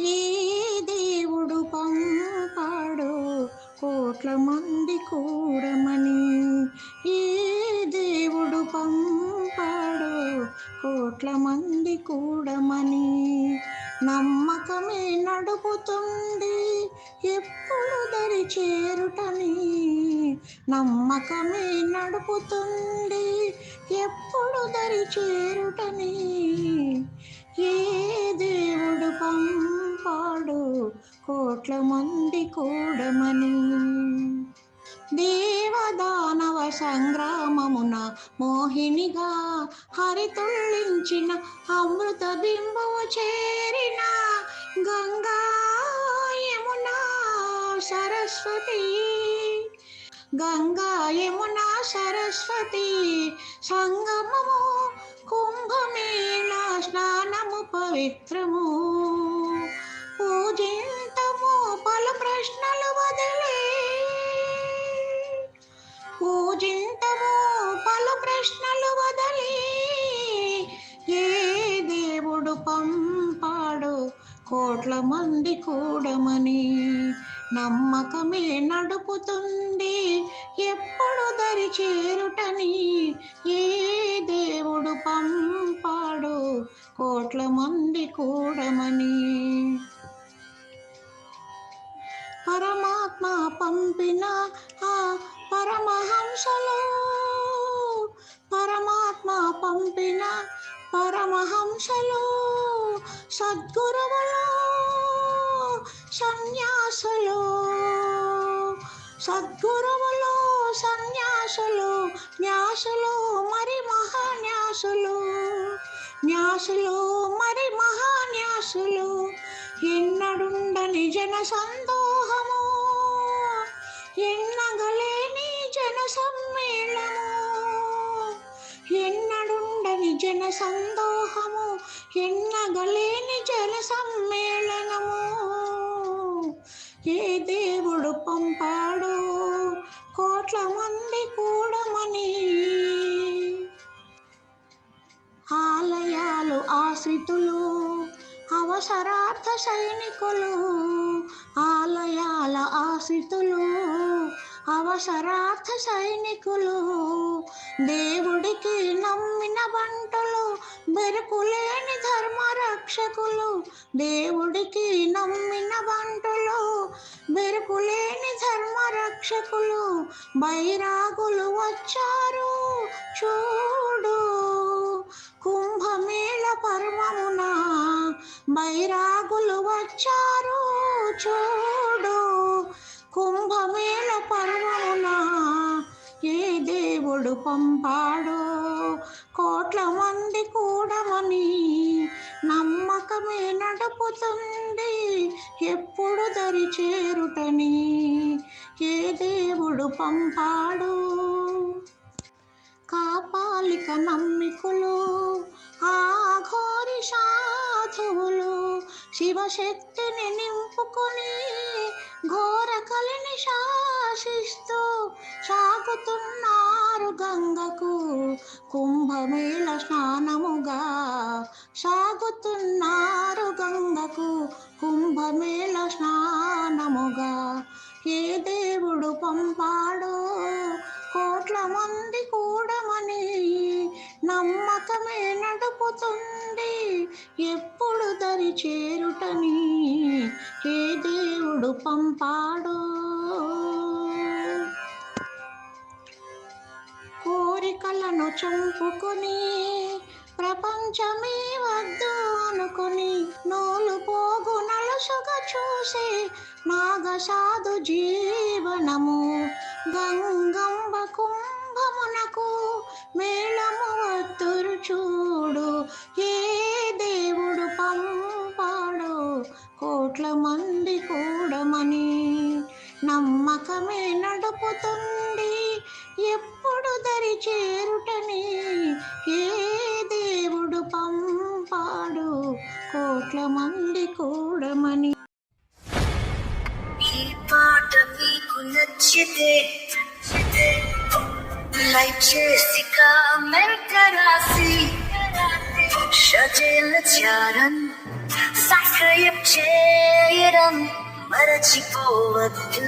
ఏ దేవుడు పంపాడు కోట్ల మంది కూడమని? ఏ దేవుడు పంపాడు కోట్ల మంది కూడమని? నమ్మకమే నడుపుతుంది ఎప్పుడు దరి చేరుటని. నమ్మకమే నడుపుతుంది ఎప్పుడు దరి చేరుటని. ఏ దేవుడు పంపాడు కోట్ల మంది కూడమని? దేవదానవ సంగ్రామమున మోహినిగా హరితుళ్ళించిన అమృత బింబము చేరిన గంగా యమునా సరస్వతి. గంగా యమునా సరస్వతి సంగమము కుంభమేళ స్నానము పవిత్రము. పూజింతము పలు ప్రశ్నలు వదిలే, పూజింతము పలు ప్రశ్నలు వదిలి. ఏ దేవుడు పంపాడు కోట్ల మంది కూడమని? నమ్మకమే నడుపుతుంది ఎప్పుడు దరి చేరుటని. ఏ దేవుడు పంపాడు కోట్ల మంది కూడమని? పరమాత్మ పంపిన ఆ పరమహంసలు, పరమాత్మ పంపిన పరమహంసలు, సద్గురువులు సన్యాసులు, సద్గురువులు సన్యాసులు, న్యాసులు మరి మహాన్యాసులు, న్యాసులు మరి మహాన్యాసులు. ఎన్నడుండని జన సందోహము, ఎన్నగలేని జన సమ్మేళము. ఎన్నడుండని జన సందోహము, ఎన్నగలేని జన సమ్మేళనము. ఏ దేవుడు పంపాడు కోట్ల మంది కూడమని? ఆలయాలు ఆశ్రితులు అవసరార్థ సైనికులు, ఆలయాల ఆశ్రితులు అవసరార్థ సైనికులు. దేవుడికి నమ్మిన బంటులు బెరుకులేని ధర్మ రక్షకులు. దేవుడికి నమ్మిన బంటులు బెరుకులేని ధర్మ రక్షకులు. బైరాగులు వచ్చారు చూడు కుంభమేళ పర్వమున. బైరాగులు వచ్చారు చూడు కుంభమేళ పర్వమున. ఏ దేవుడు పంపాడు కోట్ల మంది కూడమని? నమ్మకమే నడుపుతుంది ఎప్పుడు దరి చేరుటని. ఏ దేవుడు పంపాడు? కాపాలిక నమ్మికులు ఆ ఘోరి సాధువులు శివశక్తిని నింపుకొని ఘోర కలిని శాసిస్తూ సాగుతున్నారు గంగకు కుంభమేళ స్నానముగా. సాగుతున్నారు గంగకు కుంభమేళ స్నానముగా. ఏ దేవుడు పంపాడో కోట్ల మంది కూడమని? నమ్మకమే నడుపుతుంది ఎప్పుడు దరి చేరుటని. ఏ దేవుడు పంపాడో? కోరికలను చంపుకొని ప్రపంచమే వద్దు అనుకొని నోలు పోగు నలుసుగా చూసే నాగసాధు జీవనము. గంగంబ కుంభమునకు మేళము వత్తురు చూడు. ఏ దేవుడు పంపాడో కోట్ల మంది కూడమని? నమ్మకమే నడుపుతుంది ఎప్పుడు దరి చేరుటని. ఏ దేవుడు పంపాడు కోట్ల మంది కూడమని? ఈ పాట మీకు నచ్చితే లైక్ చేసి కామెంట్ రాసి షజేలచారం సక్రియం చేయడం మరచిపోవద్దు